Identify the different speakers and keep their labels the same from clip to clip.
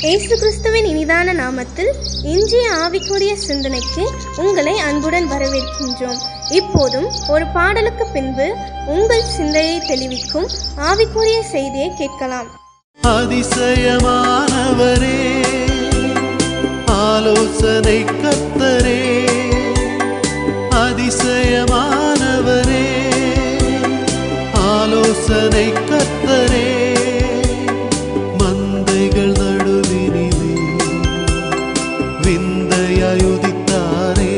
Speaker 1: இயேசு கிறிஸ்துவின் இனிதான நாமத்தில் இன்றைய ஆவிக்குரிய சிந்தனைக்கு உங்களை அன்புடன் வரவேற்கின்றோம். இப்போதும் ஒரு பாடலுக்கு பின்பு உங்கள் சிந்தையை தெளிவிக்கும் ஆவிக்குரிய செய்தியை கேட்கலாம்.
Speaker 2: அதிசயமானவரே, ஆலோசனை கர்த்தரே, அதிசயமானவரே, ஆலோசனை கர்த்தரே, மந்தைகள் நடுவினிலே விந்தையாய் உதித்தாரே,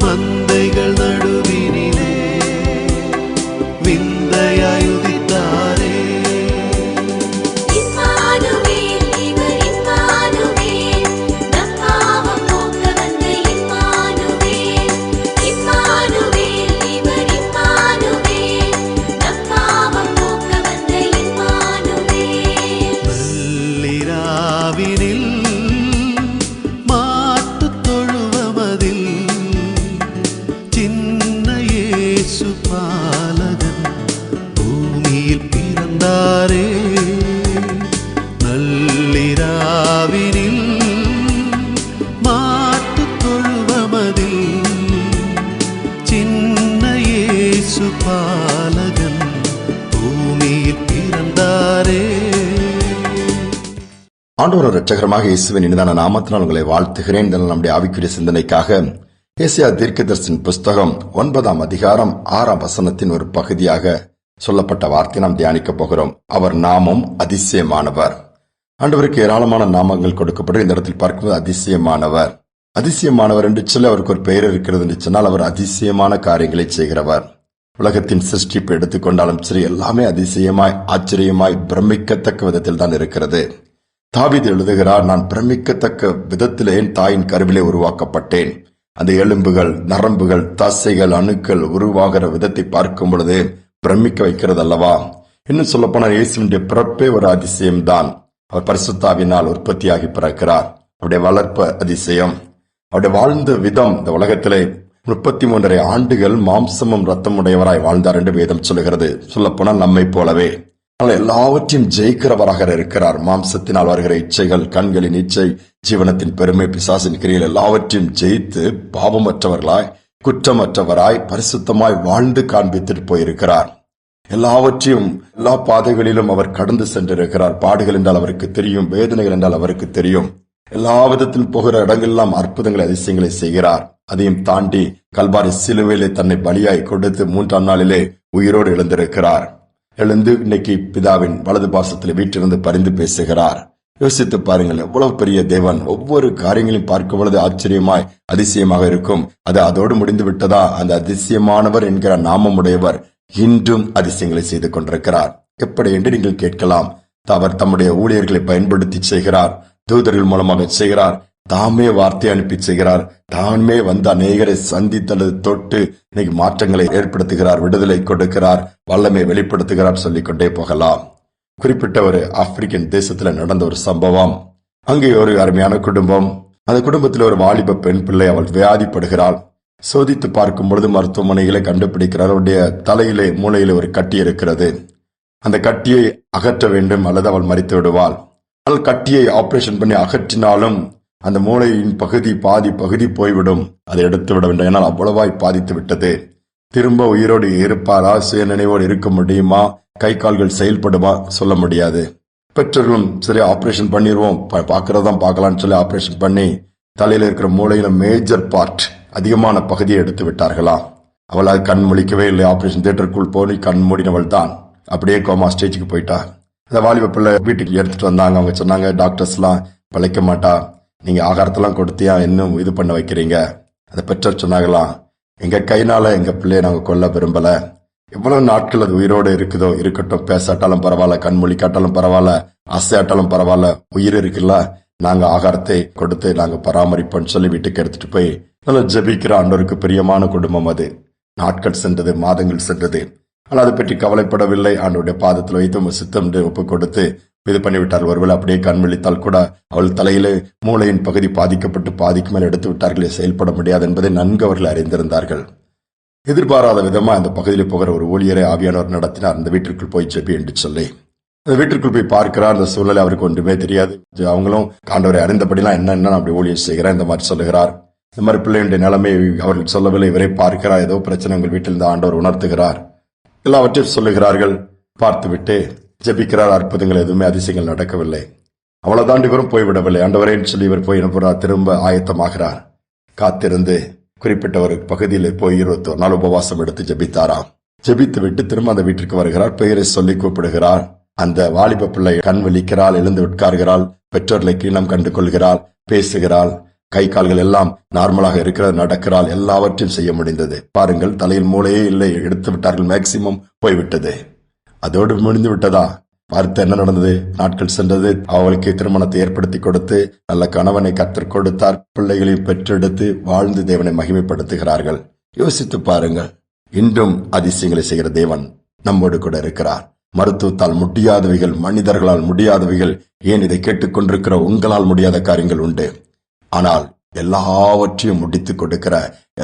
Speaker 2: மந்தைகள் நடுவினிலே விந்தையாய் உதித்தாரே. நள்ளிராவினில் மாட்டுத் தொழுவமதில் சின்ன இயேசு பாலகன் பூமியில் பிறந்தாரே.
Speaker 3: ஆண்டவர் இரட்சகரமாக இயேசுவின் இனிதான நாமத்தினால் உங்களை வாழ்த்துகிறேன். நம்முடைய ஆவிக்குரிய சிந்தனைக்காக ஏசாயா தீர்க்கதரிசியின் புஸ்தகம் 9ஆம் அதிகாரம் 6ஆம் வசனத்தின் ஒரு பகுதியாக சொல்லப்பட்ட வார்த்தை நாம் தியானிக்க போகிறோம். அவர் நாமம் அதிசயமானவர். ஆண்டவருக்கு ஏராளமான நாமங்கள் கொடுக்கப்படும். இந்த இடத்தில் பார்க்கும்போது அதிசயமானவர், அதிசயமானவர் என்று சொல்லி அவருக்கு ஒரு பெயர் இருக்கிறது என்று சொன்னால் அவர் அதிசயமான காரியங்களை செய்கிறவர். உலகத்தின் சிருஷ்டிப்பை எடுத்துக்கொண்டாலும் சரி, எல்லாமே அதிசயமாய் ஆச்சரியமாய் பிரமிக்கத்தக்க விதத்தில் தான் இருக்கிறது. தாவீது எழுதுகிறார், நான் பிரமிக்கத்தக்க விதத்திலே என் தாயின் கருவிலே உருவாக்கப்பட்டேன். அந்த எலும்புகள், நரம்புகள், தசைகள், அணுக்கள் உருவாகிற விதத்தை பார்க்கும் பொழுது பிரமிக்க வைக்கிறது அல்லவா. இன்னும் சொல்ல போனால் இயேசுவின் பிறப்பே ஒரு அதிசயம்தான். அவர் பரிசுத்தாவினால் உற்பத்தியாகி பிறக்கிறார். அவருடைய வளர்ப்பு அதிசயம். அவருடைய வாழ்ந்த விதம், இந்த உலகத்திலே 33 ஆண்டுகள் மாம்சமும் ரத்தம் உடையவராய் வாழ்ந்தார் என்று வேதம் சொல்லுகிறது. சொல்ல போனால் நம்மை போலவே எல்லாவற்றையும் ஜெயிக்கிறவராக இருக்கிறார். மாம்சத்தினால் வருகிற இச்சைகள், கண்களின் இச்சை, ஜீவனத்தின் பெருமை, பிசாசின் கிரியில் எல்லாவற்றையும் ஜெயித்து பாவமற்றவர்களாய் குற்றமற்றவராய் பரிசுத்தமாய் வாழ்ந்து காண்பித்துட்டு போயிருக்கிறார். எல்லாவற்றையும் எல்லா பாதைகளிலும் அவர் கடந்து சென்றிருக்கிறார். பாடுகள் என்றால் அவருக்கு தெரியும், வேதனைகள் என்றால் அவருக்கு தெரியும். எல்லா விதத்திலும் போகிற இடங்களெல்லாம் அற்புதங்களை, அதிசயங்களை செய்கிறார். அதையும் தாண்டி கல்வாரி சிலுவையிலே தன்னை பலியாய் கொடுத்து 3ஆம் நாளிலே உயிரோடு எழுந்திருக்கிறார். எழுந்து இன்னைக்கு பிதாவின் வலது பாசத்தில் வீட்டிலிருந்து பரிந்து பேசுகிறார். யோசித்து பாருங்கள், எவ்வளவு பெரிய தேவன். ஒவ்வொரு காரியங்களையும் பார்க்கும் பொழுது ஆச்சரியமாய் அதிசயமாக இருக்கும். அது அதோடு முடிந்து விட்டதா? அந்த அதிசயமானவர் என்கிற நாமமுடையவர் இன்றும் அதிசயங்களை செய்து கொண்டிருக்கிறார். எப்படி என்று நீங்கள் கேட்கலாம். அவர் தம்முடைய ஊழியர்களை பயன்படுத்தி செய்கிறார், தூதர்கள் மூலமாக செய்கிறார், தாமே வார்த்தை அனுப்பி செய்கிறார், தாமே வந்து அநேகரை சந்தித்தது தொட்டு இன்னைக்கு மாற்றங்களை ஏற்படுத்துகிறார், விடுதலை கொடுக்கிறார், வல்லமை வெளிப்படுத்துகிறார், சொல்லிக்கொண்டே போகலாம். குறிப்பிட்ட ஒரு ஆப்பிரிக்கன் தேசத்துல நடந்த ஒரு சம்பவம். அங்கே ஒரு அருமையான குடும்பம். அந்த குடும்பத்தில் ஒரு வாலிப பெண் பிள்ளை, அவள் வியாதிப்படுகிறாள். சோதித்து பார்க்கும் பொழுது மருத்துவமனைகளை கண்டுபிடிக்கிறார். அவருடைய தலையிலே மூளையிலே ஒரு கட்டி இருக்கிறது. அந்த கட்டியை அகற்ற வேண்டும் அல்லது அவள் மரித்து விடுவாள். அவள் கட்டியை ஆபரேஷன் பண்ணி அகற்றினாலும் அந்த மூளையின் பாதி பகுதி போய்விடும். அதை எடுத்து விட வேண்டும், ஏன்னால் அவ்வளவாய் பாதித்து விட்டது. திரும்ப உயிரோடு இருப்பாரா, சுய நினைவோடு இருக்க முடியுமா, கை கால்கள் செயல்படுமா, சொல்ல முடியாது. பெற்றோர்களும் சரி ஆபரேஷன் பண்ணிடுவோம், பார்க்கறதான் பார்க்கலான்னு சொல்லி ஆபரேஷன் பண்ணி தலையில இருக்கிற மூளையில மேஜர் பார்ட், அதிகமான பகுதியை எடுத்து விட்டார்களாம். அவளால் கண் முழிக்கவே இல்லை. ஆபரேஷன் தியேட்டருக்குள் போய் கண் மூடினவள் தான் அப்படியே கோமா ஸ்டேஜுக்கு போயிட்டா. அந்த வாலிப பிள்ளை வீட்டுக்கு எடுத்துட்டு வந்தாங்க. அவங்க சொன்னாங்க, டாக்டர்ஸ் எல்லாம் பிழைக்க மாட்டா, நீங்க ஆகாரத்தெல்லாம் கொடுத்தியா, இன்னும் இது பண்ண வைக்கிறீங்க. அந்த பெற்றோர் சொன்னாங்களாம், எங்க கையினால எங்க பிள்ளைய நாங்க கொல்ல விரும்பல. எவ்வளவு நாட்கள் அது உயிரோடு இருக்குதோ இருக்கட்டும், பேசாட்டாலும் பரவாயில்ல, கண்மொழி காட்டாலும் பரவாயில்ல, அசையாட்டாலும் பரவாயில்ல, உயிர் இருக்குல்ல, நாங்க ஆகாரத்தை கொடுத்து நாங்க பராமரிப்போம்னு சொல்லி வீட்டுக்கு எடுத்துட்டு போய் நல்லா ஜெபிக்கிற ஆண்டவருக்கு பிரியமான குடும்பம் அது. நாட்கள் சென்றது, மாதங்கள் சென்றது. ஆனால் அதை பற்றி கவலைப்படவில்லை. ஆண்டவருடைய பாதத்தில் வைத்து சித்தம் ஒப்பு கொடுத்து இது பண்ணிவிட்டார். ஒருவேளை அப்படியே கண் விழித்தால் கூட அவள் தலையிலே மூளையின் பகுதி பாதிக்கப்பட்டு பாதிக்கு மேல் எடுத்து விட்டார்களே, செயல்பட முடியாது என்பதை நன்கு அவர்கள் அறிந்திருந்தார்கள். எதிர்பாராத விதமா அந்த பகுதியில் போகிற ஒரு ஊழியரை ஆவியானவர் நடத்தினார். அந்த வீட்டிற்குள் போய் ஜெபி என்று சொல்லி அந்த வீட்டிற்குள் போய் பார்க்கிறார். அந்த சூழ்நிலை அவருக்கு ஒன்றுமே தெரியாது. அவங்களும் ஆண்டவரை அறிந்தபடிலாம் என்ன அப்படி ஊழியம் செய்கிறார் இந்த மாதிரி சொல்லுகிறார். இந்த மாதிரி பிள்ளைகளுடைய நிலைமை அவர்கள் சொல்லவில்லை. இவரை பார்க்கிறார். ஏதோ பிரச்சனை உங்கள் வீட்டில் இருந்து ஆண்டவர் உணர்த்துகிறார். எல்லாவற்றையும் சொல்லுகிறார்கள். பார்த்துவிட்டு ஜெபிக்கிறார். அற்புதங்கள் எதுவுமே அதிசயங்கள் நடக்கவில்லை. அவ்வளவு தாண்டி இவரும் போய்விடவில்லை. ஆண்டவரேன்னு சொல்லி இவர் போய் என்ன திரும்ப ஆயத்தமாகிறார். காத்திருந்து குறிப்பிட்ட ஒரு பகுதியில் போய் 21 நாள் உபவாசம் எடுத்து ஜெபித்தாராம். ஜெபித்து விட்டு திரும்ப அந்த வீட்டிற்கு வருகிறார். பெயரை சொல்லி கூப்பிடுகிறார். அந்த வாலிப பிள்ளை கண் விழிக்கிறாள், எழுந்து உட்கார்கிறாள், பெற்றோர்களை கீழம் கண்டு கொள்கிறாள், பேசுகிறாள், கை கால்கள் எல்லாம் நார்மலாக இருக்கிறது, நடக்கிறாள். எல்லாவற்றையும் செய்ய முடிந்தது. பாருங்கள், தலையில் மூளையே இல்லை, எடுத்து விட்டார்கள். மேக்சிமம் போய்விட்டது. அதோடு முடிந்து விட்டதா? பார்த்து என்ன நடந்தது? நாட்கள் சென்றது. அவளுக்கு திருமணத்தை ஏற்படுத்தி கொடுத்து நல்ல கணவனை கற்றுக் கொடுத்தார். பிள்ளைகளையும் பெற்றெடுத்து வாழ்ந்து தேவனை மகிமைப்படுத்துகிறார்கள். யோசித்து பாருங்கள். இன்றும் அதிசயங்களை செய்கிற தேவன் நம்மோடு கூட இருக்கிறார். மருத்துவத்தால் முடியாதவைகள், மனிதர்களால் முடியாதவைகள், ஏன் இதை கேட்டுக்கொண்டிருக்கிற உங்களால் முடியாத காரியங்கள் உண்டு. ஆனால் எல்லாவற்றையும் முடித்துக் கொடுக்கிற,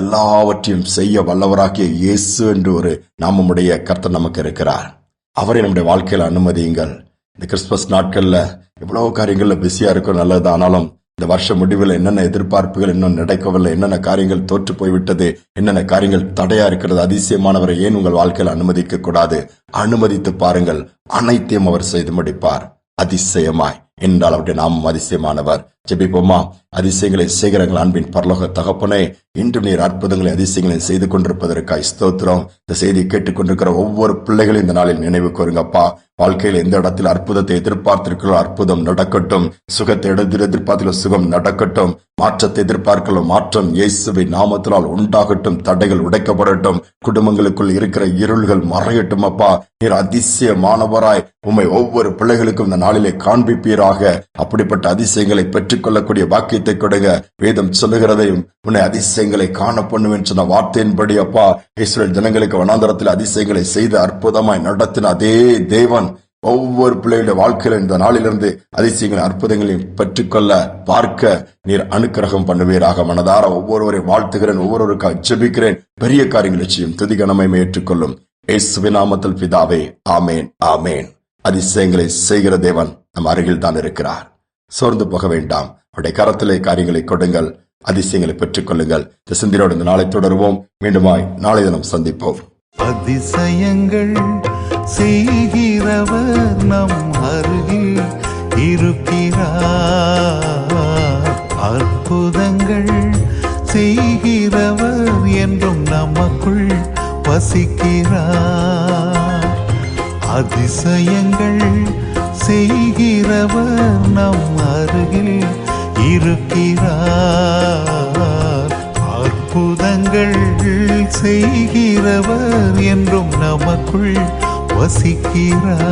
Speaker 3: எல்லாவற்றையும் செய்ய வல்லவராகிய இயேசு என்று ஒரு நாமமுடைய கர்த்தர் நமக்கு இருக்கிறார். அவரை நம்முடைய வாழ்க்கையில அனுமதியுங்கள். இந்த கிறிஸ்துமஸ் நாட்கள்ல எவ்வளவு காரியங்கள்ல பிஸியா இருக்கும், நல்லது. ஆனாலும் இந்த வருஷ முடிவில் என்னென்ன எதிர்பார்ப்புகள் இன்னும் நடக்கவில்லை, என்னென்ன காரியங்கள் தோற்று போய்விட்டது, என்னென்ன காரியங்கள் தடையா இருக்கிறது, அதிசயமானவரை ஏன் உங்கள் வாழ்க்கையில் அனுமதிக்க கூடாது? அனுமதித்து பாருங்கள். அனைத்தையும் அவர் செய்து முடிப்பார் அதிசயமாய். என்றால் அவருடைய நாமம் அதிசயமானவர். ஜெபிப்போமா? அதிசயங்களை செய்கிறங்கள் அன்பின் பரலோக தகப்பனே, இன்று நீர் அற்புதங்களை அதிசயங்களை செய்து கொண்டிருப்பதற்காய் ஸ்தோத்திரம். இந்த செய்தியை கேட்டுக்கொண்டிருக்கிற ஒவ்வொரு பிள்ளைகளையும் இந்த நாளில் நினைவு கூறுங்கப்பா. வாழ்க்கையில் எந்த இடத்தில் அற்புதத்தை எதிர்பார்த்திருக்கிறோ அற்புதம் நடக்கட்டும். சுகத்தை எதிர்பார்த்திருக்கிற சுகம் நடக்கட்டும். மாற்றத்தை எதிர்பார்க்கிற மாற்றம் இயேசுவின் நாமத்தினால் உண்டாகட்டும். தடைகள் உடைக்கப்படட்டும். குடும்பங்களுக்குள் இருக்கிற இருள்கள் மறையட்டும். அப்பா, நீர் அதிசயமானவராய் உம்மை ஒவ்வொரு பிள்ளைகளுக்கும் இந்த நாளிலே காண்பிப்பீராக. அப்படிப்பட்ட அதிசயங்களை பெற்றுக்கொள்ளக்கூடிய பாக்கியத்தை கொடுங்க. வேதம் சொல்லுகிறதையும் உன்னை அதிசயங்களை காண பண்ணுவேன் சொன்ன வார்த்தையின்படி அப்பா, இஸ்ரவேல் ஜனங்களுக்கு வனாந்தரத்தில் அதிசயங்களை செய்து அற்புதமாய் நடத்தின அதே தேவன் ஒவ்வொரு பிள்ளைகளுடைய வாழ்க்கையில இந்த நாளிலிருந்து அதிசயங்களை அற்புதங்களையும் பெற்றுக்கொள்ள பார்க்க நீர் அனுக்கிரகம் பண்ணுவீராக. மனதார ஒவ்வொருவரையும் வாழ்த்துகிறேன், ஒவ்வொருவருக்காக ஜெபிக்கிறேன். பெரிய காரியங்களை செய்யும் துதிகனமை ஏற்றுக்கொள்ளும் இயேசுவின் நாமத்தில் பிதாவே, ஆமேன், ஆமேன். அதிசயங்களை செய்கிற தேவன் நம் அருகில் தான் இருக்கிறார். சோர்ந்து போக வேண்டாம். அவருடைய கரத்திலே காரியங்களை கொடுங்கள். அதிசயங்களை பெற்றுக் கொள்ளுங்கள். இந்த சிந்தனையோடு இந்த நாளை தொடருவோம். மீண்டுமாய் நாளை தினம் சந்திப்போம்.
Speaker 2: அதிசயங்கள் செய்கிறவர் நம் அருகில் இருக்கிறார். அற்புதங்கள் செய்கிறவர் என்றும் நமக்குள் வசிக்கிறார். அதிசயங்கள் செய்கிறவர் நம் அருகில் இருக்கிறார். அற்புதங்கள் செய்கிறவர் என்றும் நமக்குள் வசிக்கிறார்.